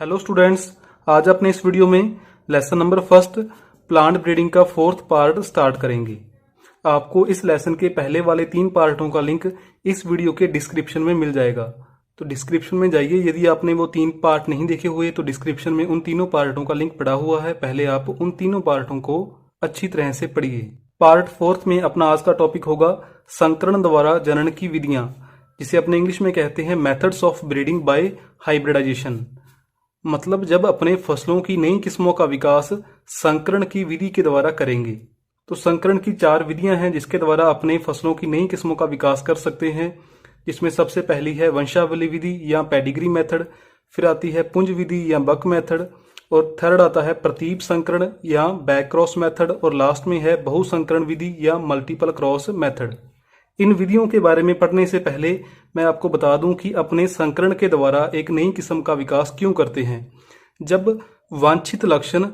Hello students, आज अपने इस वीडियो में lesson number first plant breeding का फोर्थ पार्ट स्टार्ट करेंगे। आपको इस लेसन के पहले वाले 3 पार्टों का लिंक इस वीडियो के डिस्क्रिप्शन में मिल जाएगा, तो डिस्क्रिप्शन में जाइए। यदि आपने वो 3 पार्ट नहीं देखे हुए तो डिस्क्रिप्शन में उन तीनों पार्टों का लिंक पड़ा हुआ है। पहले आप उन तीनों पार्टों को अच्छी तरह से पढ़िए। पार्ट फोर्थ में अपना आज का टॉपिक होगा संकरण द्वारा जनन की विधियां, जिसे अपने इंग्लिश में कहते हैं methods of breeding by hybridisation. मतलब जब अपने फसलों की नई किस्मों का विकास संकरण की विधि के द्वारा करेंगे। तो संकरण की 4 विधियां हैं जिसके द्वारा अपने फसलों की नई किस्मों का विकास कर सकते हैं, जिसमें सबसे पहली है वंशावली विधि या पेडिग्री मेथड, फिर आती है पुंज विधि या बक मेथड, और थर्ड आता है प्रतीप संकरण या बैक क्रॉस मेथड, और लास्ट में है बहुसंकरण विधि या मल्टीपल क्रॉस मेथड। इन विधियों के बारे में पढ़ने से पहले मैं आपको बता दूं कि अपने संकरण के द्वारा एक नई किस्म का विकास क्यों करते हैं। जब वांछित लक्षण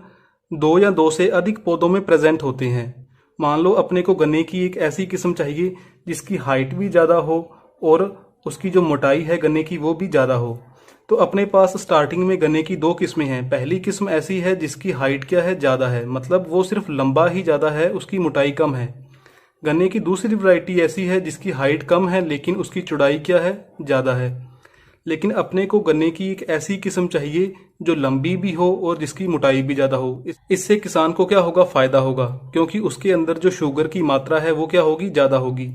2 या 2 से अधिक पौधों में प्रेजेंट होते हैं, मान लो अपने को गन्ने की एक ऐसी किस्म चाहिए जिसकी हाइट भी ज़्यादा हो और उसकी जो मोटाई है गन्ने की वो भी ज़्यादा हो, तो अपने पास स्टार्टिंग में गन्ने की 2 किस्में हैं। पहली किस्म ऐसी है जिसकी हाइट क्या है, ज़्यादा है, मतलब वो सिर्फ लंबा ही ज़्यादा है, उसकी मोटाई कम है। गन्ने की दूसरी वैरायटी ऐसी है जिसकी हाइट कम है लेकिन उसकी चौड़ाई क्या है, ज़्यादा है। लेकिन अपने को गन्ने की एक ऐसी किस्म चाहिए जो लंबी भी हो और जिसकी मोटाई भी ज़्यादा हो। इससे किसान को क्या होगा, फ़ायदा होगा, क्योंकि उसके अंदर जो शुगर की मात्रा है वो क्या होगी, ज़्यादा होगी।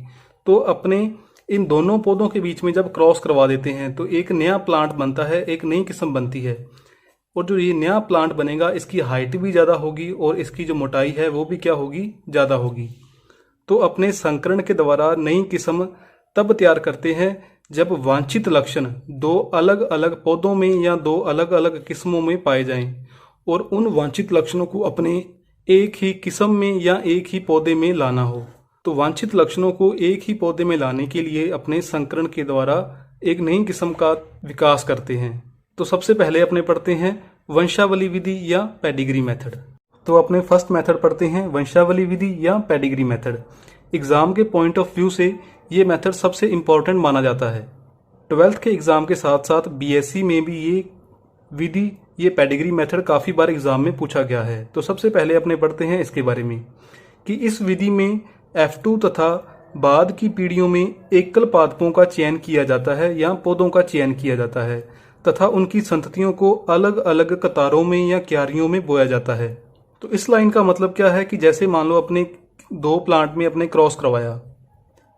तो अपने इन दोनों पौधों के बीच में जब क्रॉस करवा देते हैं तो एक नया प्लांट बनता है, एक नई किस्म बनती है। और जो ये नया प्लांट बनेगा इसकी हाइट भी ज़्यादा होगी और इसकी जो मोटाई है वो भी क्या होगी, ज़्यादा होगी। तो अपने संकरण के द्वारा नई किस्म तब तैयार करते हैं जब वांछित लक्षण 2 अलग अलग पौधों में या 2 अलग अलग किस्मों में पाए जाएं, और उन वांछित लक्षणों को अपने एक ही किस्म में या एक ही पौधे में लाना हो। तो वांछित लक्षणों को एक ही पौधे में लाने के लिए अपने संकरण के द्वारा एक नई किस्म का विकास करते हैं। तो सबसे पहले अपने पढ़ते हैं वंशावली विधि या पेडिग्री मेथड। तो अपने फर्स्ट मेथड पढ़ते हैं वंशावली विधि या पेडिग्री मेथड। एग्जाम के पॉइंट ऑफ व्यू से ये मेथड सबसे इम्पोर्टेंट माना जाता है। 12th के एग्जाम के साथ साथ बीएससी में भी ये विधि, ये पेडिग्री मेथड काफ़ी बार एग्जाम में पूछा गया है। तो सबसे पहले अपने पढ़ते हैं इसके बारे में कि इस विधि में F2 तथा बाद की पीढ़ियों में एकल पादपों का चयन किया जाता है या पौधों का चयन किया जाता है तथा उनकी संततियों को अलग अलग कतारों में या क्यारियों में बोया जाता है। तो इस लाइन का मतलब क्या है कि जैसे मान लो अपने 2 प्लांट में अपने क्रॉस करवाया,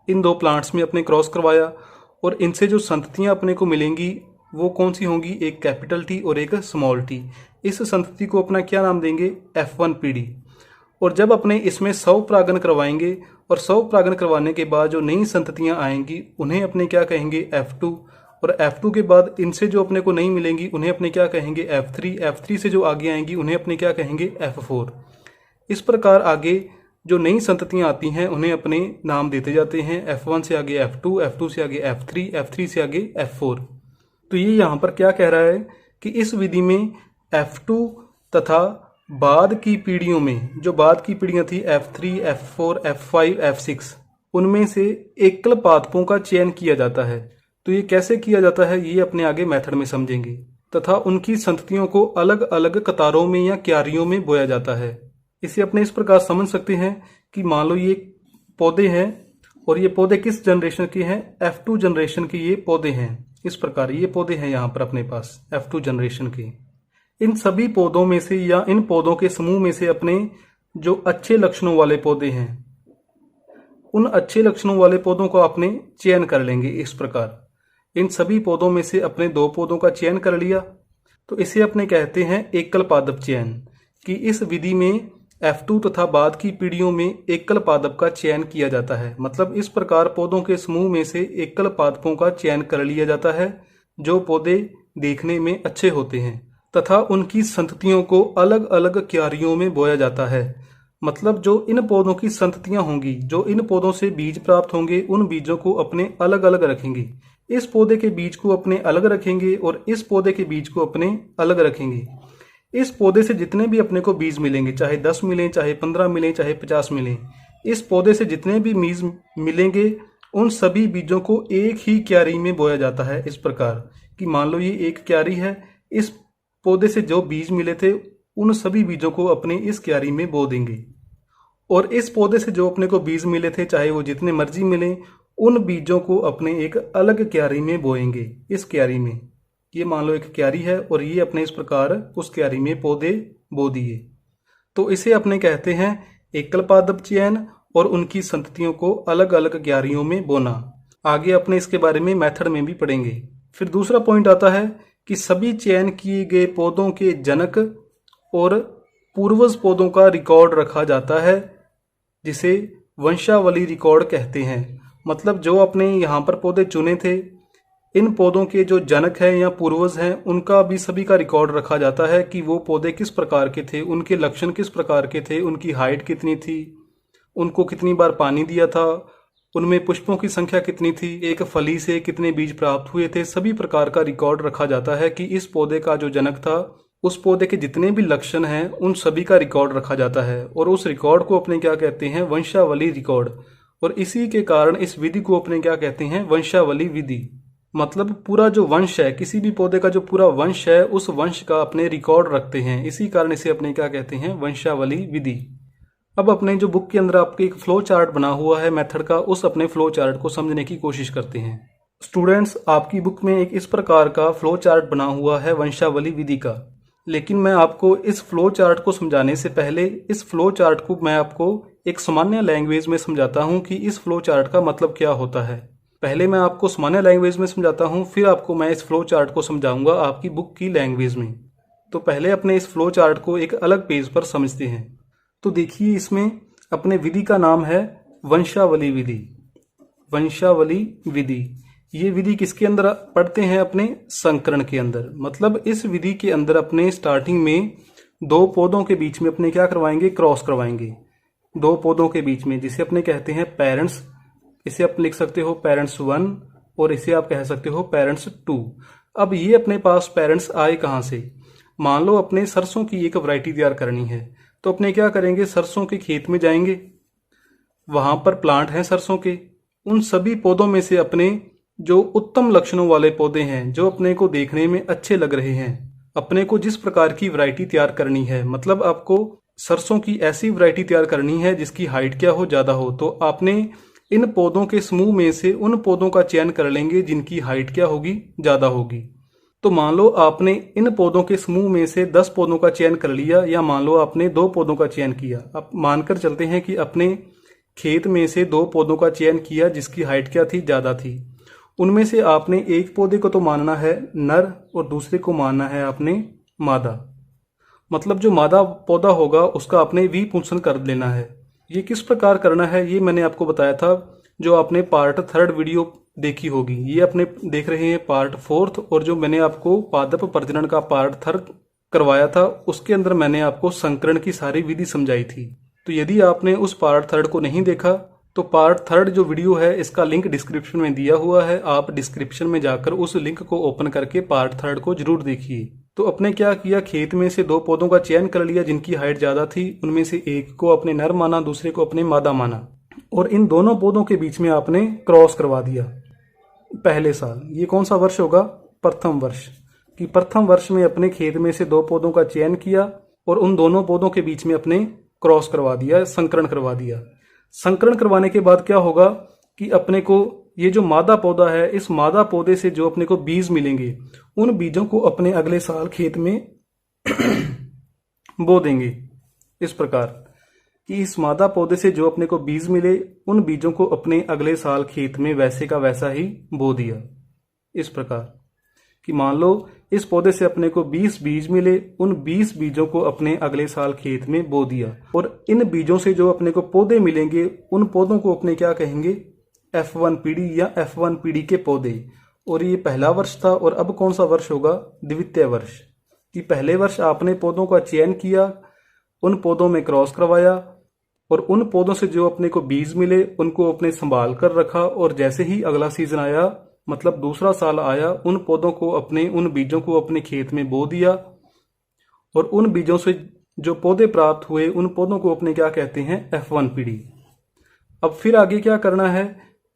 इन 2 प्लांट्स में अपने क्रॉस करवाया, और इनसे जो संततियां अपने को मिलेंगी वो कौन सी होंगी, एक कैपिटल टी और एक स्मॉल टी। इस संतति को अपना क्या नाम देंगे, F1 पीढ़ी। और जब अपने इसमें 100 परागण करवाएंगे और 100 परागण करवाने के बाद जो नई संततियां आएंगी उन्हें अपने क्या कहेंगे, F2। और F2 के बाद इनसे जो अपने को नहीं मिलेंगी उन्हें अपने क्या कहेंगे, F3। F3 से जो आगे आएंगी उन्हें अपने क्या कहेंगे, F4। इस प्रकार आगे जो नई संततियां आती हैं उन्हें अपने नाम देते जाते हैं, F1 से आगे F2, F2 से आगे F3, F3 से आगे F4। तो ये यहाँ पर क्या कह रहा है कि इस विधि में F2 तथा बाद की पीढ़ियों में, जो बाद की पीढ़ियां थी F3, F4, F5, F6, उनमें से एकल पादपों का चयन किया जाता है। तो ये कैसे किया जाता है ये अपने आगे मेथड में समझेंगे। तथा उनकी संततियों को अलग अलग कतारों में या क्यारियों में बोया जाता है। इसे अपने इस प्रकार समझ सकते हैं कि मान लो ये पौधे हैं और ये पौधे किस जनरेशन के हैं, F2 जनरेशन के ये पौधे हैं। इस प्रकार ये पौधे हैं यहाँ पर अपने पास F2 जनरेशन के। इन सभी पौधों में से या इन पौधों के समूह में से अपने जो अच्छे लक्षणों वाले पौधे हैं, उन अच्छे लक्षणों वाले पौधों को अपने चयन कर लेंगे। इस प्रकार इन सभी पौधों में से अपने 2 पौधों का चयन कर लिया, तो इसे अपने कहते हैं एकल पादप चयन। कि इस विधि में F2 तथा बाद की पीढ़ियों में एकल पादप का चयन किया जाता है। मतलब इस प्रकार पौधों के समूह में से एकल पादपों का चयन कर लिया जाता है जो पौधे देखने में अच्छे होते हैं, तथा उनकी संततियों को अलग अलग क्यारियों में बोया जाता है। मतलब जो इन पौधों की संततियां होंगी, जो इन पौधों से बीज प्राप्त होंगे, उन बीजों को अपने अलग अलग रखेंगे। इस पौधे के बीज को अपने अलग रखेंगे और इस पौधे के बीज को अपने अलग रखेंगे। इस पौधे से जितने भी अपने को बीज मिलेंगे, चाहे 10 मिलें, चाहे 15 मिलें, चाहे 50 मिलें, इस पौधे से जितने भी बीज मिलेंगे उन सभी बीजों को एक ही क्यारी में बोया जाता है। इस प्रकार कि मान लो ये एक क्यारी है, इस पौधे से जो बीज मिले थे उन सभी बीजों को अपनी इस क्यारी में बो देंगे। और इस पौधे से जो अपने को बीज मिले थे, चाहे वो जितने मर्जी मिले, उन बीजों को अपने एक अलग क्यारी में बोएंगे। इस क्यारी में, ये मान लो एक क्यारी है और ये अपने इस प्रकार उस क्यारी में पौधे बो दिए, तो इसे अपने कहते हैं एकल पादप चयन और उनकी संततियों को अलग अलग क्यारियों में बोना। आगे अपने इसके बारे में मेथड में भी पढ़ेंगे। फिर दूसरा पॉइंट आता है कि सभी चयन किए गए पौधों के जनक और पूर्वज पौधों का रिकॉर्ड रखा जाता है, जिसे वंशावली रिकॉर्ड कहते हैं। मतलब जो अपने यहाँ पर पौधे चुने थे, इन पौधों के जो जनक हैं या पूर्वज हैं, उनका भी सभी का रिकॉर्ड रखा जाता है कि वो पौधे किस प्रकार के थे, उनके लक्षण किस प्रकार के थे, उनकी हाइट कितनी थी, उनको कितनी बार पानी दिया था, उनमें पुष्पों की संख्या कितनी थी, एक फली से कितने बीज प्राप्त हुए थे। सभी प्रकार का रिकॉर्ड रखा जाता है कि इस पौधे का जो जनक था, उस पौधे के जितने भी लक्षण हैं, उन सभी का रिकॉर्ड रखा जाता है। और उस रिकॉर्ड को अपने क्या कहते हैं? वंशावली रिकॉर्ड। और इसी के कारण इस विधि को अपने क्या कहते हैं? वंशावली विधि। मतलब पूरा जो वंश है, किसी भी पौधे का जो पूरा वंश है, उस वंश का अपने रिकॉर्ड रखते हैं। इसी कारण इसे अपने क्या कहते हैं? वंशावली विधि। अब अपने जो बुक के अंदर आपके एक फ्लो चार्ट बना हुआ है मेथड का, उस अपने फ्लो चार्ट को समझने की कोशिश करते हैं। स्टूडेंट्स, आपकी बुक में एक इस प्रकार का फ्लो चार्ट बना हुआ है वंशावली विधि का, लेकिन मैं आपको इस फ्लो चार्ट को समझाने से पहले इस फ्लो चार्ट को मैं आपको एक सामान्य लैंग्वेज में समझाता हूं कि इस फ्लो चार्ट का मतलब क्या होता है। पहले मैं आपको सामान्य लैंग्वेज में समझाता हूं, फिर आपको मैं इस फ्लो चार्ट को समझाऊंगा आपकी बुक की लैंग्वेज में। तो पहले अपने इस फ्लो चार्ट को एक अलग पेज पर समझते हैं। तो देखिए, इसमें अपने विधि का नाम है वंशावली विधि। वंशावली विधि, ये विधि किसके अंदर पढ़ते हैं? अपने संकरण के अंदर। मतलब इस विधि के अंदर अपने स्टार्टिंग में दो पौधों के बीच में अपने क्या करवाएंगे? क्रॉस करवाएंगे। दो पौधों के बीच में, जिसे अपने कहते हैं पेरेंट्स। इसे आप लिख सकते हो पेरेंट्स 1 और इसे आप कह सकते हो पेरेंट्स 2। अब ये अपने पास पेरेंट्स आए कहाँ से? मान लो अपने सरसों की एक वैरायटी तैयार करनी है, तो अपने क्या करेंगे? सरसों के खेत में जाएंगे, वहां पर प्लांट हैं सरसों के। उन सभी पौधों में से अपने जो उत्तम लक्षणों वाले पौधे हैं, जो अपने को देखने में अच्छे लग रहे हैं, अपने को जिस प्रकार की वैरायटी तैयार करनी है, मतलब आपको सरसों की ऐसी वैरायटी तैयार करनी है जिसकी हाइट क्या हो? ज्यादा हो। तो आपने इन पौधों के समूह में से उन पौधों का चयन कर लेंगे जिनकी हाइट क्या होगी? ज्यादा होगी। तो मान लो आपने इन पौधों के समूह में से 10 पौधों का चयन कर लिया, या मान लो आपने 2 पौधों का चयन किया। अब मानकर चलते हैं कि अपने खेत में से 2 पौधों का चयन किया जिसकी हाइट क्या थी? ज्यादा थी। उनमें से आपने एक पौधे को तो मानना है नर और दूसरे को मानना है आपने मादा। मतलब जो मादा पौधा होगा उसका आपने विपुंसन कर लेना है। ये किस प्रकार करना है ये मैंने आपको बताया था, जो आपने पार्ट 3 वीडियो देखी होगी। ये अपने देख रहे हैं पार्ट 4, और जो मैंने आपको पादप प्रजनन का पार्ट 3 करवाया था, उसके अंदर मैंने आपको संकरण की सारी विधि समझाई थी। तो यदि आपने उस पार्ट 3 को नहीं देखा, तो पार्ट 3 जो वीडियो है, इसका लिंक डिस्क्रिप्शन में दिया हुआ है। आप डिस्क्रिप्शन में जाकर उस लिंक को ओपन करके पार्ट 3 को जरूर देखिए। तो अपने क्या किया? खेत में से 2 पौधों का चयन कर लिया जिनकी हाइट ज्यादा थी। उनमें से एक को अपने नर माना, दूसरे को अपने मादा माना, और इन दोनों पौधों के बीच में आपने क्रॉस करवा दिया पहले साल। ये कौन सा वर्ष होगा? प्रथम वर्ष। कि प्रथम वर्ष में अपने खेत में से 2 पौधों का चयन किया और उन दोनों पौधों के बीच में अपने क्रॉस करवा दिया, संकरण करवा दिया। संकरण करवाने के बाद क्या होगा कि अपने को ये जो मादा पौधा है, इस मादा पौधे से जो अपने को बीज मिलेंगे, उन बीजों को अपने अगले साल खेत में बो देंगे। इस प्रकार कि इस मादा पौधे से जो अपने को बीज मिले, उन बीजों को अपने अगले साल खेत में वैसे का वैसा ही बो दिया। इस प्रकार कि मान लो इस पौधे से अपने को 20 बीज मिले, उन 20 बीजों को अपने अगले साल खेत में बो दिया। और इन बीजों से जो अपने को पौधे मिलेंगे, उन पौधों को अपने क्या कहेंगे? F1 पीढ़ी या F1 पीढ़ी के पौधे। और ये पहला वर्ष था। और अब कौन सा वर्ष होगा? द्वितीय वर्ष। कि पहले वर्ष आपने पौधों का चयन किया, उन पौधों में क्रॉस करवाया, और उन पौधों से जो अपने को बीज मिले उनको अपने संभाल कर रखा। और जैसे ही अगला सीजन आया, मतलब दूसरा साल आया, उन पौधों को अपने, उन बीजों को अपने खेत में बो दिया। और उन बीजों से जो पौधे प्राप्त हुए, उन पौधों को अपने क्या कहते हैं? F1 पीढ़ी। अब फिर आगे क्या करना है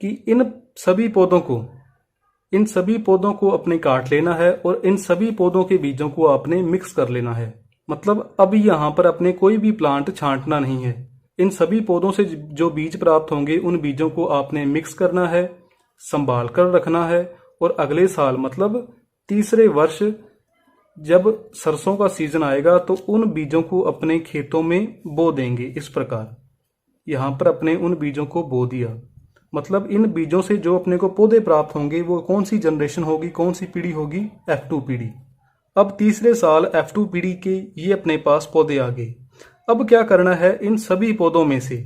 कि इन सभी पौधों को इन सभी पौधों को अपने काट लेना है और इन सभी पौधों के बीजों को आपने मिक्स कर लेना है। मतलब अब यहाँ पर अपने कोई भी प्लांट छांटना नहीं है। इन सभी पौधों से जो बीज प्राप्त होंगे उन बीजों को आपने मिक्स करना है, संभाल कर रखना है और अगले साल मतलब तीसरे वर्ष जब सरसों का सीजन आएगा तो उन बीजों को अपने खेतों में बो देंगे। इस प्रकार यहाँ पर अपने उन बीजों को बो दिया। मतलब इन बीजों से जो अपने को पौधे प्राप्त होंगे वो कौन सी जनरेशन होगी, कौन सी पीढ़ी होगी, F2 पीढ़ी। अब तीसरे साल F2 पीढ़ी के ये अपने पास पौधे आ गए। अब क्या करना है, इन सभी पौधों में से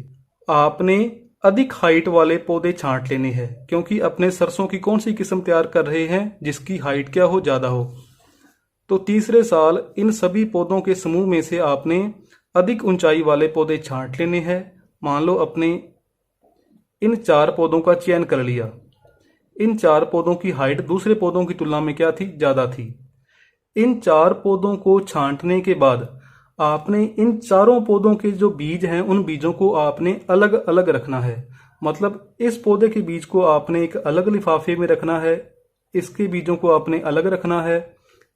आपने अधिक हाइट वाले पौधे छांट लेने हैं, क्योंकि अपने सरसों की कौन सी किस्म तैयार कर रहे हैं जिसकी हाइट क्या हो, ज्यादा हो। तो तीसरे साल इन सभी पौधों के समूह में से आपने अधिक ऊंचाई वाले पौधे छांट लेने हैं। मान लो अपने इन 4 पौधों का चयन कर लिया। इन 4 पौधों की हाइट दूसरे पौधों की तुलना में क्या थी, ज्यादा थी। इन 4 पौधों को छांटने के बाद आपने इन चारों पौधों के जो बीज हैं उन बीजों को आपने अलग अलग रखना है। मतलब इस पौधे के बीज को आपने एक अलग लिफाफे में रखना है, इसके बीजों को आपने अलग रखना है,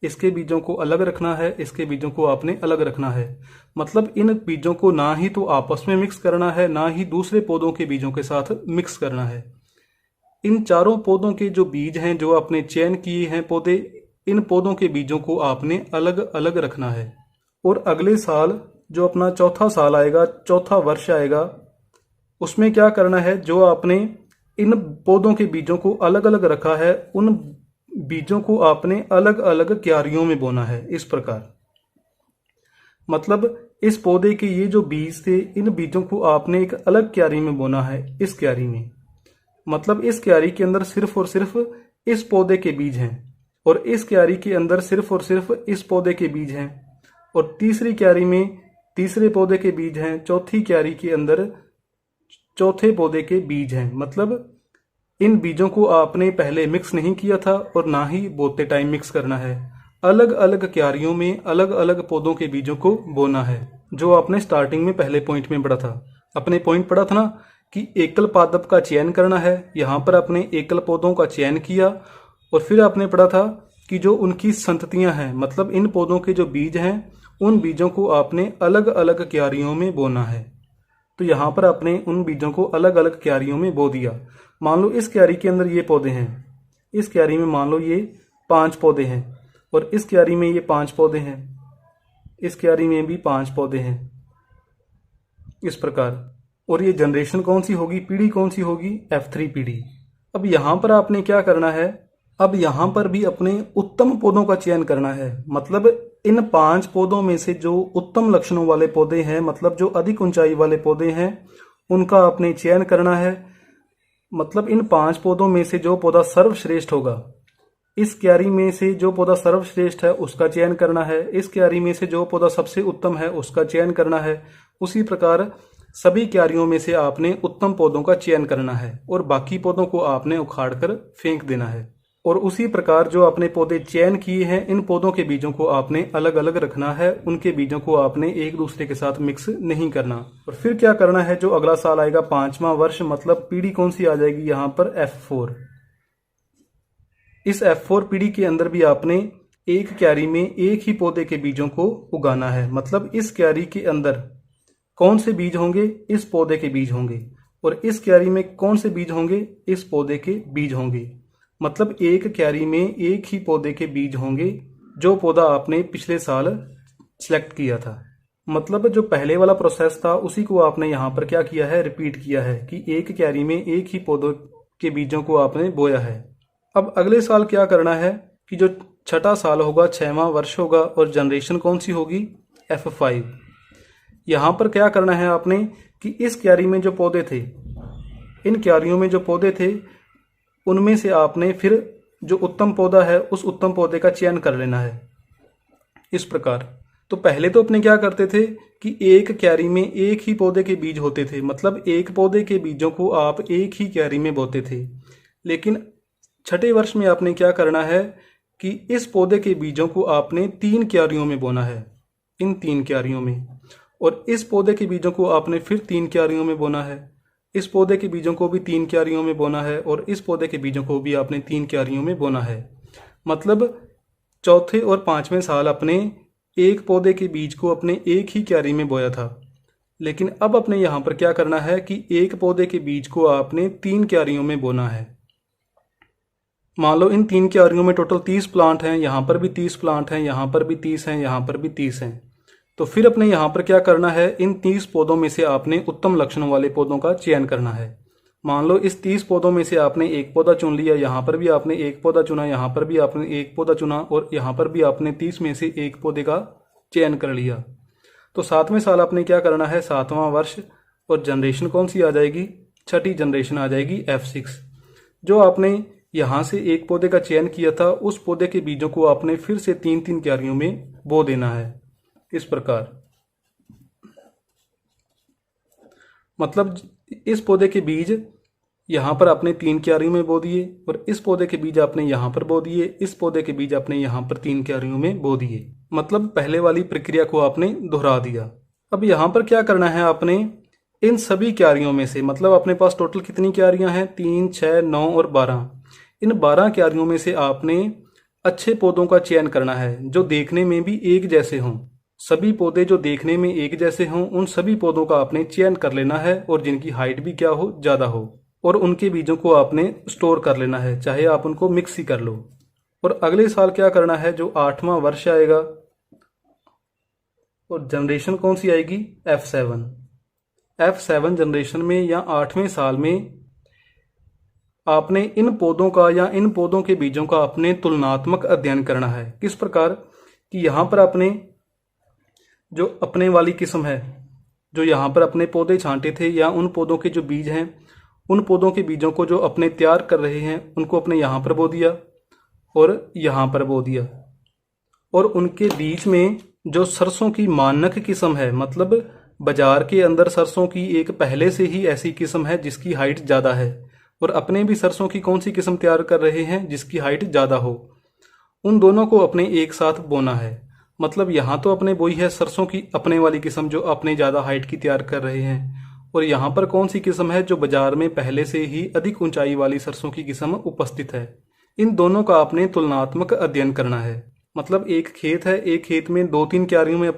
इसके बीजों को अलग रखना है, इसके बीजों को आपने अलग रखना है। मतलब इन बीजों को ना ही तो आपस में मिक्स करना है, ना ही दूसरे पौधों के बीजों के साथ मिक्स करना है। इन चारों पौधों के जो बीज हैं, जो आपने चयन किए हैं पौधे, इन पौधों के बीजों को आपने अलग अलग रखना है। और अगले साल जो अपना चौथा साल आएगा, चौथा वर्ष आएगा, उसमें क्या करना है, जो आपने इन पौधों के बीजों को अलग अलग रखा है उन बीजों को आपने अलग अलग क्यारियों में बोना है। इस प्रकार मतलब इस पौधे के ये जो बीज थे, इन बीजों को आपने एक अलग क्यारी में बोना है। इस क्यारी में मतलब इस क्यारी के अंदर सिर्फ और सिर्फ इस पौधे के बीज हैं, और इस क्यारी के अंदर सिर्फ और सिर्फ इस पौधे के बीज हैं, और तीसरी क्यारी में तीसरे पौधे के बीज हैं, चौथी क्यारी के अंदर चौथे पौधे के बीज हैं। मतलब इन बीजों को आपने पहले मिक्स नहीं किया था और ना ही बोते टाइम मिक्स करना है। अलग अलग क्यारियों में अलग अलग पौधों के बीजों को बोना है, जो आपने स्टार्टिंग में पहले पॉइंट में पढ़ा था। अपने पॉइंट पढ़ा था ना कि एकल पादप का चयन करना है। यहाँ पर आपने एकल पौधों का चयन किया और फिर आपने पढ़ा था कि जो उनकी संततियां हैं, मतलब इन पौधों के जो बीज हैं उन बीजों को आपने अलग अलग क्यारियों में बोना है। तो यहाँ पर आपने उन बीजों को अलग अलग क्यारियों में बो दिया। मान लो इस क्यारी के अंदर ये पौधे हैं, इस क्यारी में मान लो ये 5 पौधे हैं, और इस क्यारी में ये 5 पौधे हैं, इस क्यारी में भी 5 पौधे हैं, इस प्रकार। और ये जनरेशन कौन सी होगी, पीढ़ी कौन सी होगी, F3 पीढ़ी। अब यहाँ पर आपने क्या करना है, अब यहाँ पर भी अपने उत्तम पौधों का चयन करना है। मतलब इन 5 पौधों में से जो उत्तम लक्षणों वाले पौधे हैं, मतलब जो अधिक ऊंचाई वाले पौधे हैं, उनका आपने चयन करना है। मतलब इन 5 पौधों में से जो पौधा सर्वश्रेष्ठ होगा, इस क्यारी में से जो पौधा सर्वश्रेष्ठ है उसका चयन करना है, इस क्यारी में से जो पौधा सबसे उत्तम है उसका चयन करना है। उसी प्रकार सभी क्यारियों में से आपने उत्तम पौधों का चयन करना है और बाकी पौधों को आपने उखाड़ कर फेंक देना है। और उसी प्रकार जो आपने पौधे चयन किए हैं, इन पौधों के बीजों को आपने अलग अलग रखना है, उनके बीजों को आपने एक दूसरे के साथ मिक्स नहीं करना। और फिर क्या करना है, जो अगला साल आएगा 5वां वर्ष, मतलब पीढ़ी कौन सी आ जाएगी यहाँ पर, F4। इस F4 पीढ़ी के अंदर भी आपने एक क्यारी में एक ही पौधे के बीजों को उगाना है। मतलब इस क्यारी के अंदर कौन से बीज होंगे, इस पौधे के बीज होंगे, और इस क्यारी में कौन से बीज होंगे, इस पौधे के बीज होंगे। मतलब एक क्यारी में एक ही पौधे के बीज होंगे, जो पौधा आपने पिछले साल सिलेक्ट किया था। मतलब जो पहले वाला प्रोसेस था उसी को आपने यहाँ पर क्या किया है, रिपीट किया है कि एक क्यारी में एक ही पौधों के बीजों को आपने बोया है। अब अगले साल क्या करना है कि जो छठा साल होगा, 6वां वर्ष होगा, और जनरेशन कौन सी होगी, F5। यहाँ पर क्या करना है आपने कि इस क्यारी में जो पौधे थे, इन क्यारियों में जो पौधे थे, उनमें से आपने फिर जो उत्तम पौधा है उस उत्तम पौधे का चयन कर लेना है। इस प्रकार तो पहले तो अपने क्या करते थे कि एक क्यारी में एक ही पौधे के बीज होते थे, मतलब एक पौधे के बीजों को आप एक ही क्यारी में बोते थे। लेकिन छठे वर्ष में आपने क्या करना है कि इस पौधे के बीजों को आपने 3 क्यारियों में बोना है, इन 3 क्यारियों में, और इस पौधे के बीजों को आपने फिर 3 क्यारियों में बोना है, इस पौधे के बीजों को भी 3 क्यारियों में बोना है और इस पौधे के बीजों को भी आपने 3 क्यारियों में बोना है। मतलब चौथे और 5वें साल अपने एक पौधे के बीज को अपने एक ही क्यारी में बोया था, लेकिन अब अपने यहाँ पर क्या करना है कि एक पौधे के बीज को आपने 3 क्यारियों में बोना है। मान लो इन 3 क्यारियों में टोटल 30 प्लांट हैं, यहाँ पर भी 30 प्लांट हैं, यहाँ पर भी 30 हैं, यहाँ पर भी 30 हैं। तो फिर अपने यहाँ पर क्या करना है, इन 30 पौधों में से आपने उत्तम लक्षणों वाले पौधों का चयन करना है। मान लो इस 30 पौधों में से आपने एक पौधा चुन लिया, यहाँ पर भी आपने एक पौधा चुना, यहाँ पर भी आपने एक पौधा चुना और यहाँ पर भी आपने 30 में से एक पौधे का चयन कर लिया। तो 7वें साल आपने क्या करना है, 7वां वर्ष, और जनरेशन कौन सी आ जाएगी, छठी जनरेशन आ जाएगी F6। जो आपने यहाँ से एक पौधे का चयन किया था उस पौधे के बीजों को आपने फिर से 3-3 क्यारियों में बो देना है इस प्रकार। मतलब इस पौधे के बीज यहाँ पर आपने 3 क्यारियों में बो दिए और इस पौधे के बीज आपने यहाँ पर बो दिए, इस पौधे के बीज आपने यहाँ पर 3 क्यारियों में बो दिए। मतलब पहले वाली प्रक्रिया को आपने दोहरा दिया। अब यहाँ पर क्या करना है, आपने इन सभी क्यारियों में से, मतलब अपने पास टोटल कितनी क्यारियां हैं, 3, 6, 9 और 12। इन 12 क्यारियों में से आपने अच्छे पौधों का चयन करना है जो देखने में भी एक जैसे हों। सभी पौधे जो देखने में एक जैसे हों उन सभी पौधों का आपने चयन कर लेना है और जिनकी हाइट भी क्या हो, ज़्यादा हो, और उनके बीजों को आपने स्टोर कर लेना है, चाहे आप उनको मिक्स ही कर लो। और अगले साल क्या करना है, जो 8वां वर्ष आएगा और जनरेशन कौन सी आएगी, F7। F7 जनरेशन में या 8वें साल में आपने इन पौधों का या इन पौधों के बीजों का अपने तुलनात्मक अध्ययन करना है। किस प्रकार कि यहाँ पर आपने जो अपने वाली किस्म है, जो यहाँ पर अपने पौधे छांटे थे या उन पौधों के जो बीज हैं, उन पौधों के बीजों को जो अपने तैयार कर रहे हैं उनको अपने यहाँ पर बो दिया और यहाँ पर बो दिया। और उनके बीच में जो सरसों की मानक किस्म है, मतलब बाजार के अंदर सरसों की एक पहले से ही ऐसी किस्म है जिसकी हाइट ज़्यादा है, और अपने भी सरसों की कौन सी किस्म तैयार कर रहे हैं जिसकी हाइट ज़्यादा हो, उन दोनों को अपने एक साथ बोना है। मतलब यहाँ तो अपने बोई है सरसों की अपने वाली किस्म जो अपने ज़्यादा हाइट की तैयार कर रहे हैं, और यहाँ पर कौन सी किस्म है जो बाजार में पहले से ही अधिक ऊंचाई वाली सरसों की किस्म उपस्थित है। इन दोनों का आपने तुलनात्मक अध्ययन करना है। मतलब एक खेत है, एक खेत में 2-3 क्यारियों में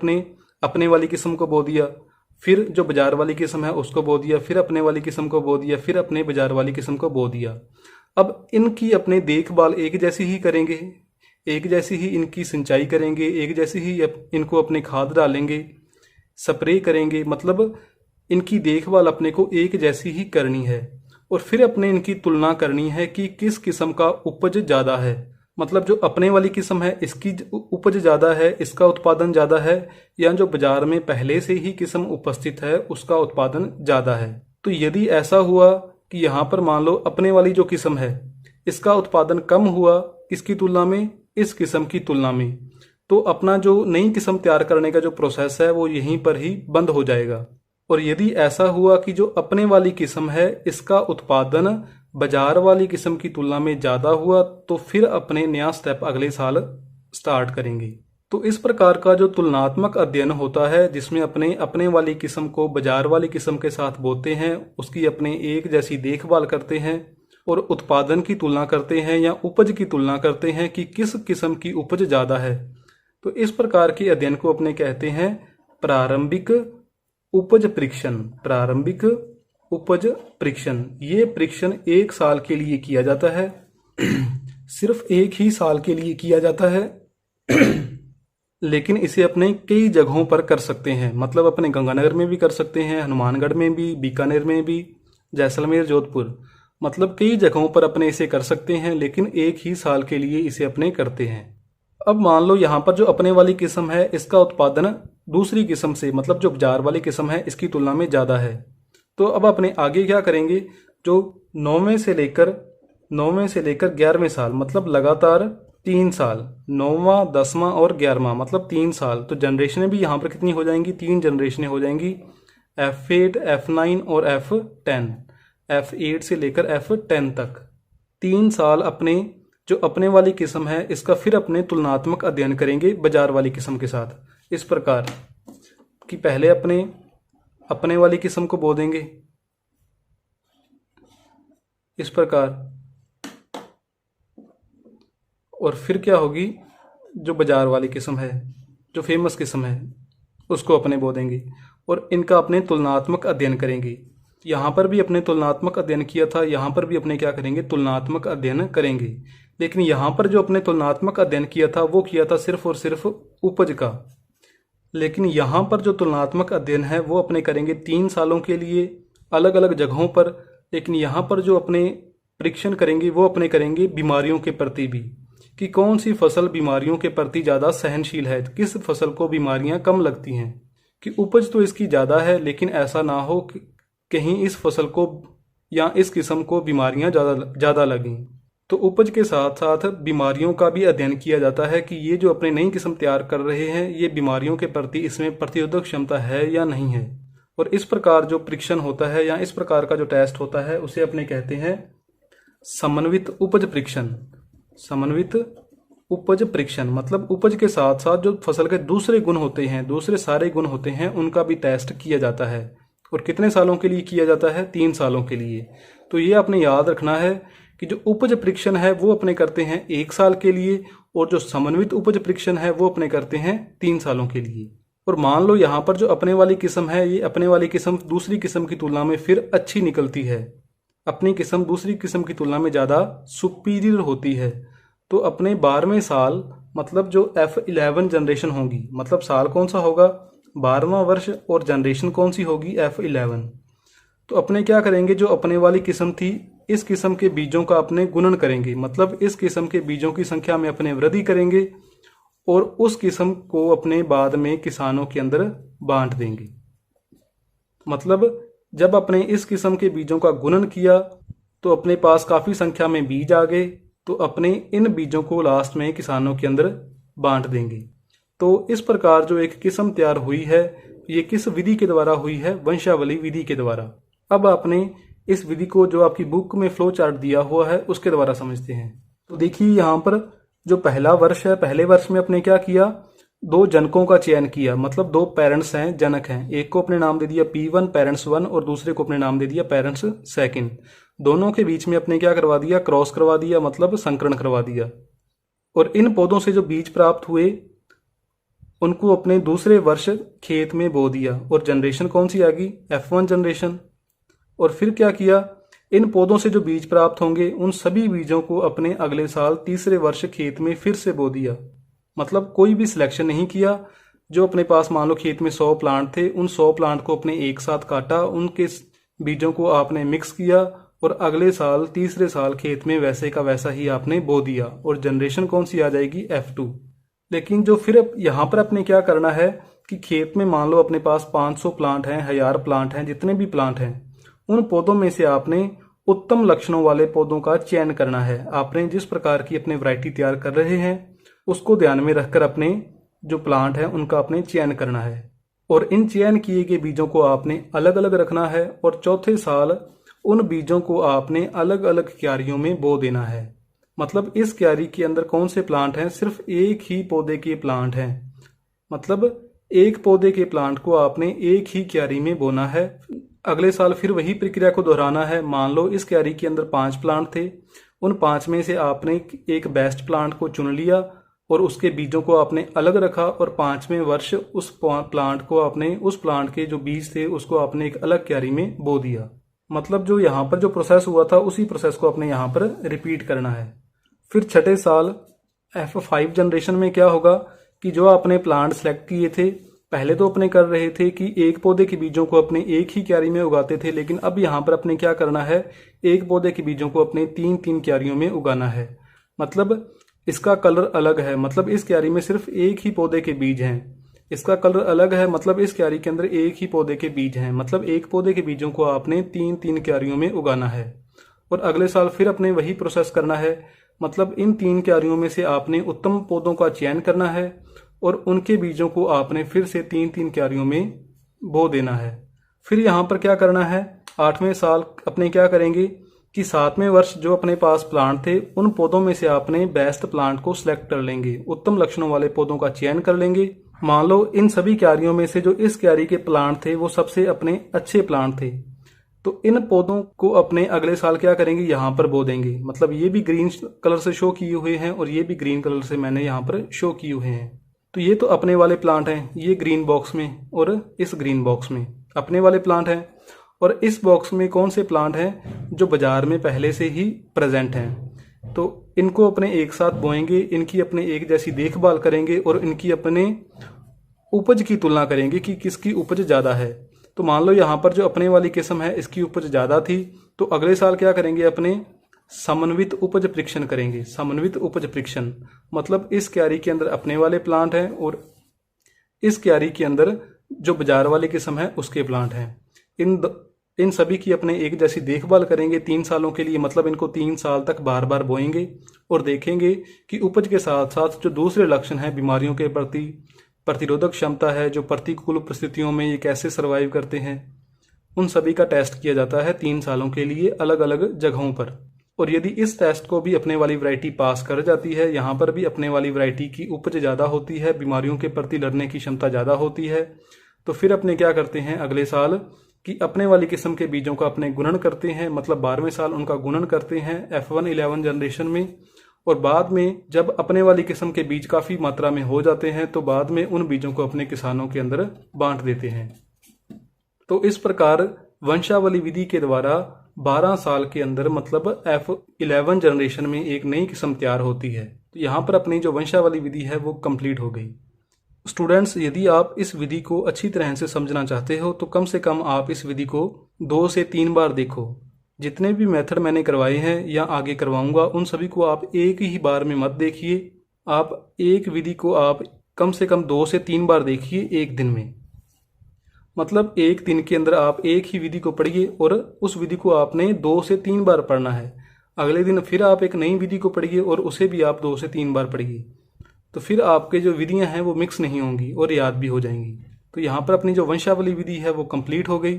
अपने वाली किस्म को बो दिया, फिर जो बाजार वाली किस्म है उसको बो दिया, फिर अपने वाली किस्म को बो दिया, फिर अपने बाजार वाली किस्म को बो दिया। अब इनकी अपने देखभाल एक जैसी ही करेंगे, एक जैसी ही इनकी सिंचाई करेंगे, एक जैसी ही इनको अपने खाद डालेंगे, स्प्रे करेंगे। मतलब इनकी देखभाल अपने को एक जैसी ही करनी है और फिर अपने इनकी तुलना करनी है कि किस किस्म का उपज ज़्यादा है। मतलब जो अपने वाली किस्म है इसकी उपज ज़्यादा है, इसका उत्पादन ज़्यादा है, या जो बाजार में पहले से ही किस्म उपस्थित है उसका उत्पादन ज़्यादा है। तो यदि ऐसा हुआ कि यहाँ पर मान लो अपने वाली जो किस्म है इसका उत्पादन कम हुआ किसकी तुलना में, इस किस्म की तुलना में, तो अपना जो नई किस्म तैयार करने का जो प्रोसेस है वो यहीं पर ही बंद हो जाएगा। और यदि ऐसा हुआ कि जो अपने वाली किस्म है इसका उत्पादन बाजार वाली किस्म की तुलना में ज़्यादा हुआ तो फिर अपने नया स्टेप अगले साल स्टार्ट करेंगे। तो इस प्रकार का जो तुलनात्मक अध्ययन होता है जिसमें अपने वाली किस्म को बाजार वाली किस्म के साथ बोते हैं, उसकी अपने एक जैसी देखभाल करते हैं और उत्पादन की तुलना करते हैं या उपज की तुलना करते हैं कि किस किस्म की उपज ज़्यादा है। तो इस प्रकार के अध्ययन को अपने कहते हैं प्रारंभिक उपज परीक्षण। प्रारंभिक उपज परीक्षण, ये परीक्षण 1 साल के लिए किया जाता है, सिर्फ 1 ही साल के लिए किया जाता है लेकिन इसे अपने कई जगहों पर कर सकते हैं। मतलब अपने गंगानगर में भी कर सकते हैं, हनुमानगढ़ में भी, बीकानेर में भी, जैसलमेर, जोधपुर, मतलब कई जगहों पर अपने इसे कर सकते हैं, लेकिन 1 ही साल के लिए इसे अपने करते हैं। अब मान लो यहाँ पर जो अपने वाली किस्म है इसका उत्पादन दूसरी किस्म से, मतलब जो बाजार वाली किस्म है इसकी तुलना में ज़्यादा है। तो अब अपने आगे क्या करेंगे, जो 9वें से लेकर 11वें साल, मतलब लगातार 3 साल, 9वां, 10वां और 11वां, मतलब 3 साल। तो जनरेशनें भी यहाँ पर कितनी हो जाएंगी, 3 जनरेशनें हो जाएंगी, F8, F9 और F10, F8 से लेकर F10 तक। 3 साल अपने जो अपने वाली किस्म है इसका फिर अपने तुलनात्मक अध्ययन करेंगे बाजार वाली किस्म के साथ। इस प्रकार कि पहले अपने वाली किस्म को बो देंगे, इस प्रकार। और फिर क्या होगी, जो बाजार वाली किस्म है, जो फेमस किस्म है, उसको अपने बो देंगे और इनका अपने तुलनात्मक अध्ययन करेंगे। यहाँ पर भी अपने तुलनात्मक अध्ययन किया था, यहाँ पर भी अपने क्या करेंगे, तुलनात्मक अध्ययन करेंगे। लेकिन यहाँ पर जो अपने तुलनात्मक अध्ययन किया था वो किया था सिर्फ और सिर्फ उपज का। लेकिन यहाँ पर जो तुलनात्मक अध्ययन है वो अपने करेंगे 3 सालों के लिए अलग अलग जगहों पर। लेकिन यहाँ पर जो अपने परीक्षण करेंगे वो अपने करेंगे बीमारियों के प्रति भी, कि कौन सी फसल बीमारियों के प्रति ज़्यादा सहनशील है, किस फसल को बीमारियां कम लगती हैं। कि उपज तो इसकी ज़्यादा है लेकिन ऐसा ना हो कि कहीं इस फसल को या इस किस्म को बीमारियां ज़्यादा लगें। तो उपज के साथ साथ बीमारियों का भी अध्ययन किया जाता है कि ये जो अपने नई किस्म तैयार कर रहे हैं ये बीमारियों के प्रति इसमें प्रतिरोधक क्षमता है या नहीं है। और इस प्रकार जो परीक्षण होता है या इस प्रकार का जो टेस्ट होता है उसे अपने कहते हैं समन्वित उपज परीक्षण। समन्वित उपज परीक्षण मतलब उपज के साथ साथ जो फसल के दूसरे गुण होते हैं, दूसरे सारे गुण होते हैं, उनका भी टेस्ट किया जाता है। और कितने सालों के लिए किया जाता है, 3 सालों के लिए। तो ये आपने याद रखना है कि जो उपज परीक्षण है वो अपने करते हैं 1 साल के लिए और जो समन्वित उपज परीक्षण है वो अपने करते हैं 3 सालों के लिए। और मान लो यहाँ पर जो अपने वाली किस्म है, ये अपने वाली किस्म दूसरी किस्म की तुलना में फिर अच्छी निकलती है, अपनी किस्म दूसरी किस्म की तुलना में ज़्यादा सुपीरियर होती है। तो अपने 12वें साल मतलब जो F11 जनरेशन होगी, मतलब साल कौन सा होगा, 12वां वर्ष, और जनरेशन कौन सी होगी, F11। तो अपने क्या करेंगे, जो अपने वाली किस्म थी इस किस्म के बीजों का अपने गुणन करेंगे, मतलब इस किस्म के बीजों की संख्या में अपने वृद्धि करेंगे और उस किस्म को अपने बाद में किसानों के अंदर बांट देंगे। मतलब जब अपने इस किस्म के बीजों का गुणन किया तो अपने पास काफ़ी संख्या में बीज आ गए, तो अपने इन बीजों को लास्ट में किसानों के अंदर बांट देंगे। तो इस प्रकार जो एक किस्म तैयार हुई है ये किस विधि के द्वारा हुई है, वंशावली विधि के द्वारा। अब आपने इस विधि को जो आपकी बुक में फ्लो चार्ट दिया हुआ है उसके द्वारा समझते हैं। तो देखिए यहाँ पर जो पहला वर्ष है, पहले वर्ष में अपने क्या किया, 2 जनकों का चयन किया, मतलब 2 पेरेंट्स हैं, जनक हैं। एक को अपने नाम दे दिया P1 पेरेंट्स 1 और दूसरे को अपने नाम दे दिया पेरेंट्स 2। दोनों के बीच में अपने क्या करवा दिया, क्रॉस करवा दिया, मतलब संकरण करवा दिया। और इन पौधों से जो बीज प्राप्त हुए उनको अपने दूसरे वर्ष खेत में बो दिया और जनरेशन कौन सी आ गई, F1 जनरेशन। और फिर क्या किया, इन पौधों से जो बीज प्राप्त होंगे उन सभी बीजों को अपने अगले साल तीसरे वर्ष खेत में फिर से बो दिया। मतलब कोई भी सिलेक्शन नहीं किया। जो अपने पास मान लो खेत में 100 प्लांट थे, उन 100 प्लांट को अपने एक साथ काटा, उनके बीजों को आपने मिक्स किया और अगले साल तीसरे साल खेत में वैसे का वैसा ही आपने बो दिया और जनरेशन कौन सी आ जाएगी, F2। लेकिन जो फिर यहाँ पर अपने क्या करना है कि खेत में मान लो अपने पास 500 प्लांट हैं, 1000 प्लांट हैं, जितने भी प्लांट हैं, उन पौधों में से आपने उत्तम लक्षणों वाले पौधों का चयन करना है। आपने जिस प्रकार की अपने वैरायटी तैयार कर रहे हैं उसको ध्यान में रखकर अपने जो प्लांट है उनका आपने चयन करना है। और इन चयन किए गए बीजों को आपने अलग अलग रखना है और चौथे साल उन बीजों को आपने अलग अलग क्यारियों में बो देना है। मतलब इस क्यारी के अंदर कौन से प्लांट हैं, सिर्फ एक ही पौधे के प्लांट हैं। मतलब एक पौधे के प्लांट को आपने एक ही क्यारी में बोना है। अगले साल फिर वही प्रक्रिया को दोहराना है। मान लो इस क्यारी के अंदर 5 प्लांट थे, उन 5 में से आपने एक बेस्ट प्लांट को चुन लिया और उसके बीजों को आपने अलग रखा और 5वें वर्ष उस प्लांट को आपने, उस प्लांट के जो बीज थे उसको आपने एक अलग क्यारी में बो दिया। मतलब जो यहाँ पर जो प्रोसेस हुआ था उसी प्रोसेस को अपने यहाँ पर रिपीट करना है। फिर छठे साल F5 जनरेशन में क्या होगा कि जो आपने प्लांट सेलेक्ट किए थे, पहले तो अपने कर रहे थे कि एक पौधे के बीजों को अपने एक ही क्यारी में उगाते थे, लेकिन अब यहाँ पर अपने क्या करना है, एक पौधे के बीजों को अपने 3-3 क्यारियों में उगाना है। मतलब इसका कलर अलग है, मतलब इस क्यारी में सिर्फ एक ही पौधे के बीज हैं। इसका कलर अलग है, मतलब इस क्यारी के अंदर एक ही पौधे के बीज हैं। मतलब एक पौधे के बीजों को आपने 3-3 क्यारियों में उगाना है। और अगले साल फिर अपने वही प्रोसेस करना है। मतलब इन 3 क्यारियों में से आपने उत्तम पौधों का चयन करना है और उनके बीजों को आपने फिर से 3-3 क्यारियों में बो देना है। फिर यहाँ पर क्या करना है, 8वें साल अपने क्या करेंगे कि 7वें वर्ष जो अपने पास प्लांट थे उन पौधों में से आपने बेस्ट प्लांट को सिलेक्ट कर लेंगे, उत्तम लक्षणों वाले पौधों का चयन कर लेंगे। मान लो इन सभी क्यारियों में से जो इस क्यारी के प्लांट थे वो सबसे अपने अच्छे प्लांट थे, तो इन पौधों को अपने अगले साल क्या करेंगे, यहाँ पर बो देंगे। मतलब ये भी ग्रीन कलर से शो किए हुए हैं और ये भी ग्रीन कलर से मैंने यहाँ पर शो किए हुए हैं। तो ये तो अपने वाले प्लांट हैं, ये ग्रीन बॉक्स में और इस ग्रीन बॉक्स में अपने वाले प्लांट हैं। और इस बॉक्स में कौन से प्लांट हैं जो बाजार में पहले से ही प्रेजेंट हैं। तो इनको अपने एक साथ बोएंगे, इनकी अपने एक जैसी देखभाल करेंगे और इनकी अपने उपज की तुलना करेंगे कि किसकी उपज ज़्यादा है। तो मान लो यहाँ पर जो अपने वाली किस्म है इसकी उपज ज़्यादा थी, तो अगले साल क्या करेंगे, अपने समन्वित उपज परीक्षण करेंगे। समन्वित उपज परीक्षण मतलब इस क्यारी के अंदर अपने वाले प्लांट हैं और इस क्यारी के अंदर जो बाजार वाली किस्म है उसके प्लांट हैं। इन सभी की अपने एक जैसी देखभाल करेंगे 3 सालों के लिए। मतलब इनको 3 साल तक बार बार बोएंगे और देखेंगे कि उपज के साथ साथ जो दूसरे लक्षण हैं, बीमारियों के प्रति प्रतिरोधक क्षमता है, जो प्रतिकूल परिस्थितियों में ये कैसे सर्वाइव करते हैं, उन सभी का टेस्ट किया जाता है 3 सालों के लिए अलग अलग जगहों पर। और यदि इस टेस्ट को भी अपने वाली वैरायटी पास कर जाती है, यहाँ पर भी अपने वाली वैरायटी की उपज ज़्यादा होती है, बीमारियों के प्रति लड़ने की क्षमता ज़्यादा होती है, तो फिर अपने क्या करते हैं अगले साल कि अपने वाली किस्म के बीजों का अपने गुणन करते हैं। मतलब 12वें साल उनका गुणन करते हैं F1-11 जनरेशन में। और बाद में जब अपने वाली किस्म के बीज काफ़ी मात्रा में हो जाते हैं तो बाद में उन बीजों को अपने किसानों के अंदर बांट देते हैं। तो इस प्रकार वंशावली विधि के द्वारा 12 साल के अंदर मतलब F11 जनरेशन में एक नई किस्म तैयार होती है। तो यहाँ पर अपनी जो वंशावली विधि है वो कंप्लीट हो गई। स्टूडेंट्स, यदि आप इस विधि को अच्छी तरह से समझना चाहते हो तो कम से कम आप इस विधि को 2 से 3 बार देखो। जितने भी मेथड मैंने करवाए हैं या आगे करवाऊंगा उन सभी को आप एक ही बार में मत देखिए। आप एक विधि को आप कम से कम 2 से 3 बार देखिए एक दिन में। मतलब एक दिन के अंदर आप एक ही विधि को पढ़िए और उस विधि को आपने 2 से 3 बार पढ़ना है। अगले दिन फिर आप एक नई विधि को पढ़िए और उसे भी आप 2 से 3 बार पढ़िए। तो फिर आपके जो विधियां हैं वो मिक्स नहीं होंगी और याद भी हो जाएंगी। तो यहाँ पर अपनी जो वंशावली विधि है वो कंप्लीट हो गई।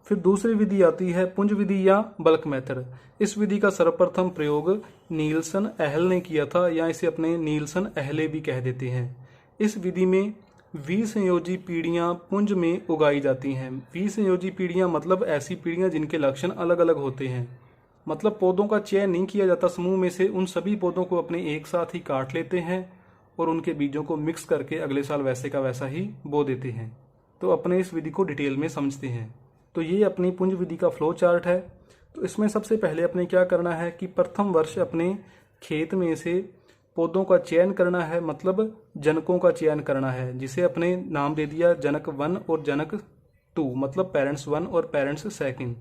फिर दूसरी विधि आती है पुंज विधि या बल्क मेथड। इस विधि का सर्वप्रथम प्रयोग नीलसन अहल ने किया था, या इसे अपने नीलसन अहले भी कह देते हैं। इस विधि में विसंयोजी पीढ़ियां पुंज में उगाई जाती हैं। विसंयोजी पीढ़ियां मतलब ऐसी पीढ़ियां जिनके लक्षण अलग अलग होते हैं। मतलब पौधों का चयन नहीं किया जाता समूह में से, उन सभी पौधों को अपने एक साथ ही काट लेते हैं और उनके बीजों को मिक्स करके अगले साल वैसे का वैसा ही बो देते हैं। तो अपने इस विधि को डिटेल में समझते हैं। तो ये अपनी पुंज विधि का फ्लो चार्ट है। तो इसमें सबसे पहले अपने क्या करना है कि प्रथम वर्ष अपने खेत में से पौधों का चयन करना है। मतलब जनकों का चयन करना है, जिसे अपने नाम दे दिया जनक 1 और जनक 2, मतलब पेरेंट्स 1 और पेरेंट्स 2।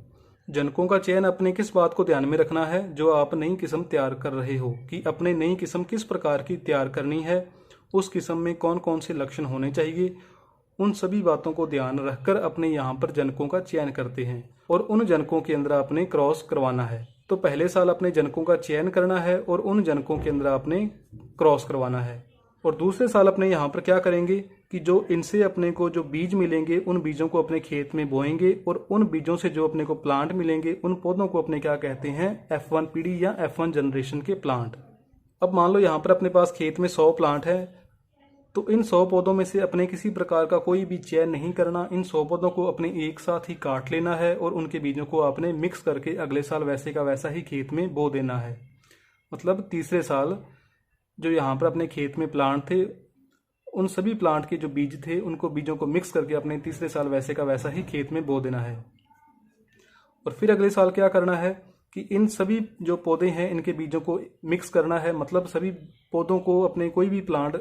जनकों का चयन अपने किस बात को ध्यान में रखना है, जो आप नई किस्म तैयार कर रहे हो कि अपने नई किस्म किस प्रकार की तैयार करनी है, उस किस्म में कौन कौन से लक्षण होने चाहिए, उन सभी बातों को ध्यान रखकर अपने यहाँ पर जनकों का चयन करते हैं और उन जनकों के अंदर आपने क्रॉस करवाना है। तो पहले साल अपने जनकों का चयन करना है और उन जनकों के अंदर आपने क्रॉस करवाना है। और दूसरे साल अपने यहाँ पर क्या करेंगे कि जो इनसे अपने को जो बीज मिलेंगे उन बीजों को अपने खेत में बोएंगे और उन बीजों से जो अपने को प्लांट मिलेंगे उन पौधों को अपने क्या कहते हैं, F1 पीढ़ी या F1 जनरेशन के प्लांट। अब मान लो यहाँ पर अपने पास खेत में 100 प्लांट है, तो इन 100 पौधों में से अपने किसी प्रकार का कोई भी चयन नहीं करना। इन 100 पौधों को अपने एक साथ ही काट लेना है और उनके बीजों को आपने मिक्स करके अगले साल वैसे का वैसा ही खेत में बो देना है। मतलब तीसरे साल जो यहाँ पर अपने खेत में प्लांट थे उन सभी प्लांट के जो बीज थे उनको बीजों को मिक्स करके अपने तीसरे साल वैसे का वैसा ही खेत में बो देना है। और फिर अगले साल क्या करना है कि इन सभी जो पौधे हैं इनके बीजों को मिक्स करना है। मतलब सभी पौधों को अपने कोई भी प्लांट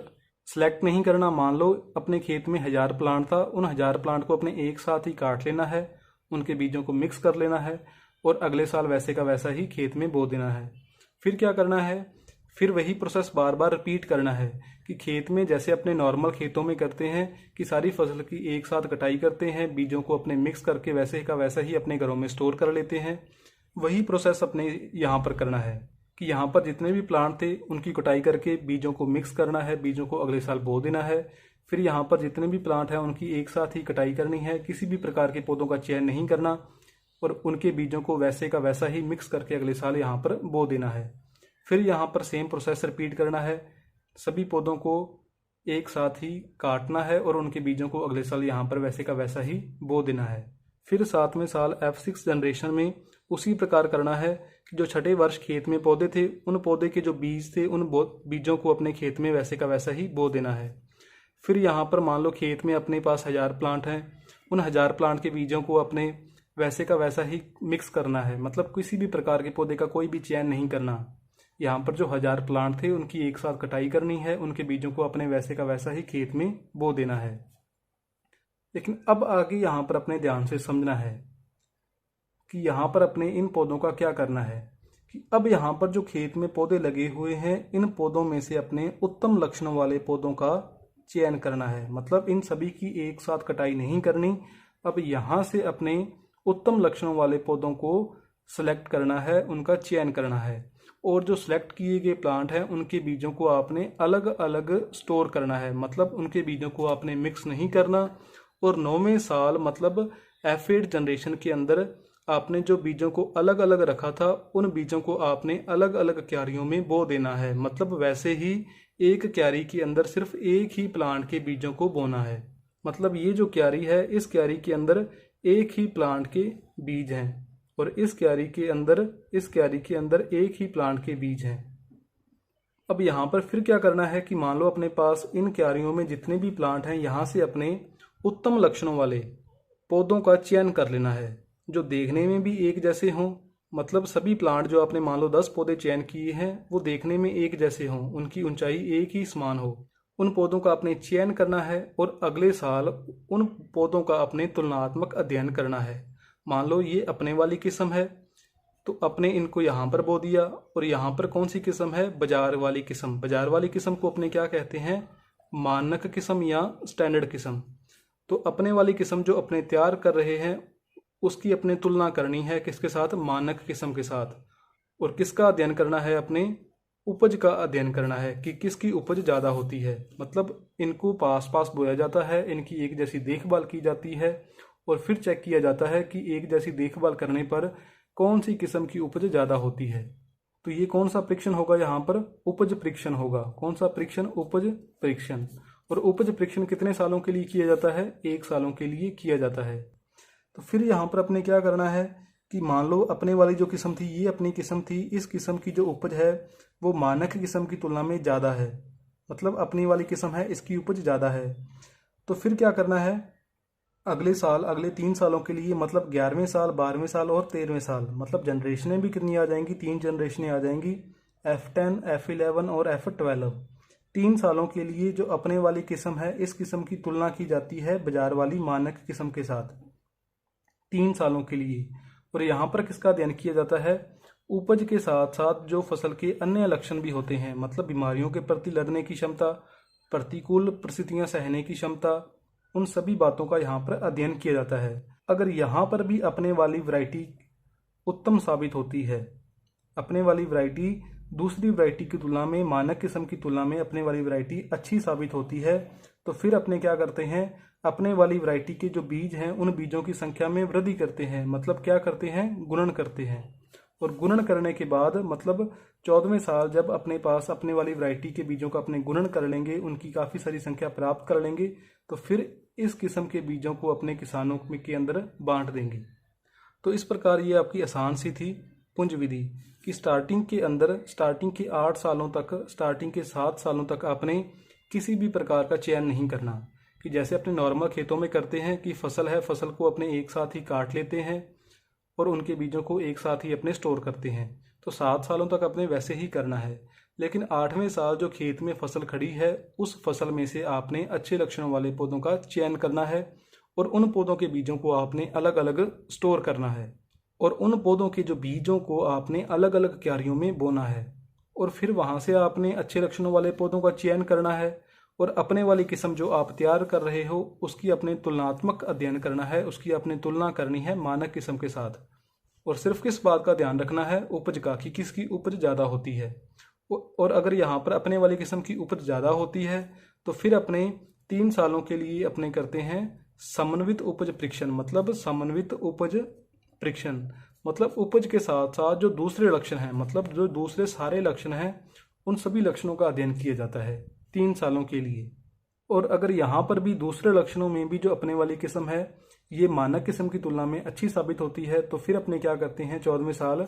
सेलेक्ट नहीं करना। मान लो अपने खेत में 1000 प्लांट था, उन 1000 प्लांट को अपने एक साथ ही काट लेना है, उनके बीजों को मिक्स कर लेना है और अगले साल वैसे का वैसा ही खेत में बो देना है। फिर क्या करना है, फिर वही प्रोसेस बार बार रिपीट करना है कि खेत में जैसे अपने नॉर्मल खेतों में करते हैं कि सारी फसल की एक साथ कटाई करते हैं, बीजों को अपने मिक्स करके वैसे का वैसा ही अपने घरों में स्टोर कर लेते हैं। वही प्रोसेस अपने यहाँ पर करना है कि यहाँ पर जितने भी प्लांट थे उनकी कटाई करके बीजों को मिक्स करना है, बीजों को अगले साल बो देना है। फिर यहाँ पर जितने भी प्लांट हैं उनकी एक साथ ही कटाई करनी है, किसी भी प्रकार के पौधों का चयन नहीं करना और उनके बीजों को वैसे का वैसा ही मिक्स करके अगले साल यहाँ पर बो देना है। फिर यहाँ पर सेम प्रोसेस रिपीट करना है, सभी पौधों को एक साथ ही काटना है और उनके बीजों को अगले साल यहाँ पर वैसे का वैसा ही बो देना है। फिर 7वें साल F6 जनरेशन में उसी प्रकार करना है कि जो छठे वर्ष खेत में पौधे थे उन पौधे के जो बीज थे उन बीजों को अपने खेत में वैसे का वैसा ही बो देना है। फिर यहाँ पर मान लो खेत में अपने पास 1000 प्लांट हैं, उन 1000 प्लांट के बीजों को अपने वैसे का वैसा ही मिक्स करना है, मतलब किसी भी प्रकार के पौधे का कोई भी चयन नहीं करना। यहाँ पर जो 1000 प्लांट थे उनकी एक साथ कटाई करनी है, उनके बीजों को अपने वैसे का वैसा ही खेत में बो देना है। लेकिन अब आगे यहाँ पर अपने ध्यान से समझना है कि यहाँ पर अपने इन पौधों का क्या करना है कि अब यहाँ पर जो खेत में पौधे लगे हुए हैं इन पौधों में से अपने उत्तम लक्षणों वाले पौधों का चयन करना है, मतलब इन सभी की एक साथ कटाई नहीं करनी। अब यहाँ से अपने उत्तम लक्षणों वाले पौधों को सिलेक्ट करना है, उनका चयन करना है, और जो सिलेक्ट किए गए प्लांट हैं उनके बीजों को आपने अलग अलग स्टोर करना है, मतलब उनके बीजों को आपने मिक्स नहीं करना। और 9वें साल मतलब F8 जनरेशन के अंदर आपने जो बीजों को अलग अलग रखा था उन बीजों को आपने अलग अलग क्यारियों में बो देना है, मतलब वैसे ही एक क्यारी के अंदर सिर्फ एक ही प्लांट के बीजों को बोना है। मतलब ये जो क्यारी है इस क्यारी के अंदर एक ही प्लांट के बीज हैं और इस क्यारी के अंदर एक ही प्लांट के बीज हैं। अब यहाँ पर फिर क्या करना है कि मान लो अपने पास इन क्यारियों में जितने भी प्लांट हैं यहाँ से अपने उत्तम लक्षणों वाले पौधों का चयन कर लेना है जो देखने में भी एक जैसे हों, मतलब सभी प्लांट जो आपने मान लो 10 पौधे चयन किए हैं वो देखने में एक जैसे हों, उनकी ऊंचाई एक ही समान हो। उन पौधों का आपने चयन करना है और अगले साल उन पौधों का अपने तुलनात्मक अध्ययन करना है। मान लो ये अपने वाली किस्म है तो अपने इनको यहाँ पर बो दिया, और यहाँ पर कौन सी किस्म है, बाजार वाली किस्म। बाजार वाली किस्म को अपने क्या कहते हैं, मानक किस्म या स्टैंडर्ड किस्म। तो अपने वाली किस्म जो अपने तैयार कर रहे हैं उसकी अपने तुलना करनी है किसके साथ, मानक किस्म के साथ। और किसका अध्ययन करना है, अपने उपज का अध्ययन करना है कि किसकी उपज ज़्यादा होती है। मतलब इनको पास पास बोया जाता है, इनकी एक जैसी देखभाल की जाती है और फिर चेक किया जाता है कि एक जैसी देखभाल करने पर कौन सी किस्म की उपज ज़्यादा होती है। तो ये कौन सा परीक्षण होगा, यहाँ पर उपज परीक्षण होगा। कौन सा परीक्षण, उपज परीक्षण। और उपज परीक्षण कितने सालों के लिए किया जाता है, 1 सालों के लिए किया जाता है। तो फिर यहाँ पर अपने क्या करना है कि मान लो अपने वाली जो किस्म थी ये अपनी किस्म थी, इस किस्म की जो उपज है वो मानक किस्म की तुलना में ज़्यादा है, मतलब अपनी वाली किस्म है इसकी उपज ज़्यादा है। तो फिर क्या करना है, अगले साल अगले 3 सालों के लिए, मतलब 11वें साल, 12वें साल और 13वें साल, मतलब जनरेशनें भी कितनी आ जाएंगी, 3 जनरेशनें आ जाएंगी, F10, F11 और F12। 3 सालों के लिए जो अपने वाली किस्म है इस किस्म की तुलना की जाती है बाजार वाली मानक किस्म के साथ 3 सालों के लिए। और यहाँ पर किसका अध्ययन किया जाता है, उपज के साथ साथ जो फसल के अन्य लक्षण भी होते हैं, मतलब बीमारियों के प्रति लड़ने की क्षमता, प्रतिकूल परिस्थितियां सहने की क्षमता, उन सभी बातों का यहाँ पर अध्ययन किया जाता है। अगर यहाँ पर भी अपने वाली वैरायटी उत्तम साबित होती है, अपने वाली वैरायटी दूसरी वैरायटी की तुलना में, मानक किस्म की तुलना में अपने वाली वैरायटी अच्छी साबित होती है, तो फिर अपने क्या करते हैं, अपने वाली वैरायटी के जो बीज हैं उन बीजों की संख्या में वृद्धि करते हैं। मतलब क्या करते हैं, गुणन करते हैं। और गुणन करने के बाद मतलब 14वें साल जब अपने पास अपने वाली वैरायटी के बीजों का अपने गुणन कर लेंगे, उनकी काफ़ी सारी संख्या प्राप्त कर लेंगे, तो फिर इस किस्म के बीजों को अपने किसानों के अंदर बांट देंगे। तो इस प्रकार ये आपकी आसान सी थी पुंज विधि कि स्टार्टिंग के 8 सालों तक, स्टार्टिंग के 7 सालों तक आपने किसी भी प्रकार का चयन नहीं करना, कि जैसे अपने नॉर्मल खेतों में करते हैं कि फसल है, फसल को अपने एक साथ ही काट लेते हैं और उनके बीजों को एक साथ ही अपने स्टोर करते हैं। तो 7 सालों तक अपने वैसे ही करना है। लेकिन 8वें साल जो खेत में फसल खड़ी है उस फसल में से आपने अच्छे लक्षणों वाले पौधों का चयन करना है और उन पौधों के बीजों को आपने अलग अलग स्टोर करना है और उन पौधों के जो बीजों को आपने अलग अलग क्यारियों में बोना है। और फिर वहाँ से आपने अच्छे लक्षणों वाले पौधों का चयन करना है और अपने वाली किस्म जो आप तैयार कर रहे हो उसकी अपने तुलनात्मक अध्ययन करना है, उसकी अपने तुलना करनी है मानक किस्म के साथ। और सिर्फ किस बात का ध्यान रखना है, उपज का, कि किसकी उपज ज़्यादा होती है। और अगर यहाँ पर अपने वाली किस्म की उपज ज़्यादा होती है तो फिर अपने 3 सालों के लिए अपने करते हैं समन्वित उपज परीक्षण। मतलब समन्वित उपज परीक्षण मतलब उपज के साथ साथ जो दूसरे लक्षण हैं, मतलब जो दूसरे सारे लक्षण हैं, उन सभी लक्षणों का अध्ययन किया जाता है 3 सालों के लिए। और अगर यहाँ पर भी दूसरे लक्षणों में भी जो अपने वाली किस्म है ये मानक किस्म की तुलना में अच्छी साबित होती है, तो फिर अपने क्या करते हैं 14वें साल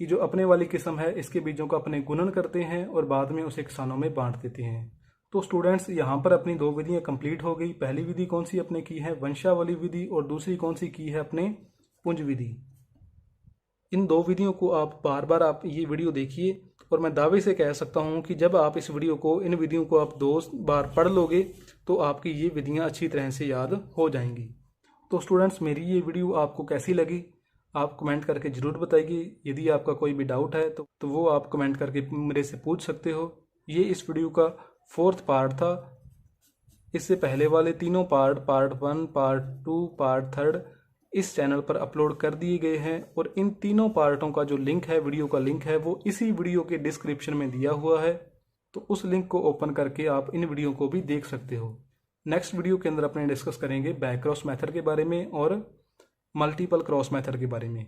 की जो अपने वाली किस्म है इसके बीजों का अपने गुणन करते हैं और बाद में उसे किसानों में बांट देते हैं। तो स्टूडेंट्स यहाँ पर अपनी दो विधियाँ कंप्लीट हो गई। पहली विधि कौन सी अपने की है, वंशावली विधि, और दूसरी कौन सी की है अपने, पुंज विधि। इन दो विधियों को आप बार बार आप ये वीडियो देखिए और मैं दावे से कह सकता हूँ कि जब आप इस वीडियो को, इन विधियों को आप 2 बार पढ़ लोगे तो आपकी ये विधियाँ अच्छी तरह से याद हो जाएंगी। तो स्टूडेंट्स मेरी ये वीडियो आपको कैसी लगी आप कमेंट करके ज़रूर बताइए। यदि आपका कोई भी डाउट है तो वो आप कमेंट करके मेरे से पूछ सकते हो। ये इस वीडियो का 4th पार्ट था। इससे पहले वाले तीनों पार्ट 1, पार्ट 2, पार्ट 3 इस चैनल पर अपलोड कर दिए गए हैं और इन तीनों पार्टों का जो लिंक है, वीडियो का लिंक है, वो इसी वीडियो के डिस्क्रिप्शन में दिया हुआ है। तो उस लिंक को ओपन करके आप इन वीडियो को भी देख सकते हो। नेक्स्ट वीडियो के अंदर अपने डिस्कस करेंगे बैक क्रॉस मेथड के बारे में और मल्टीपल क्रॉस मेथड के बारे में।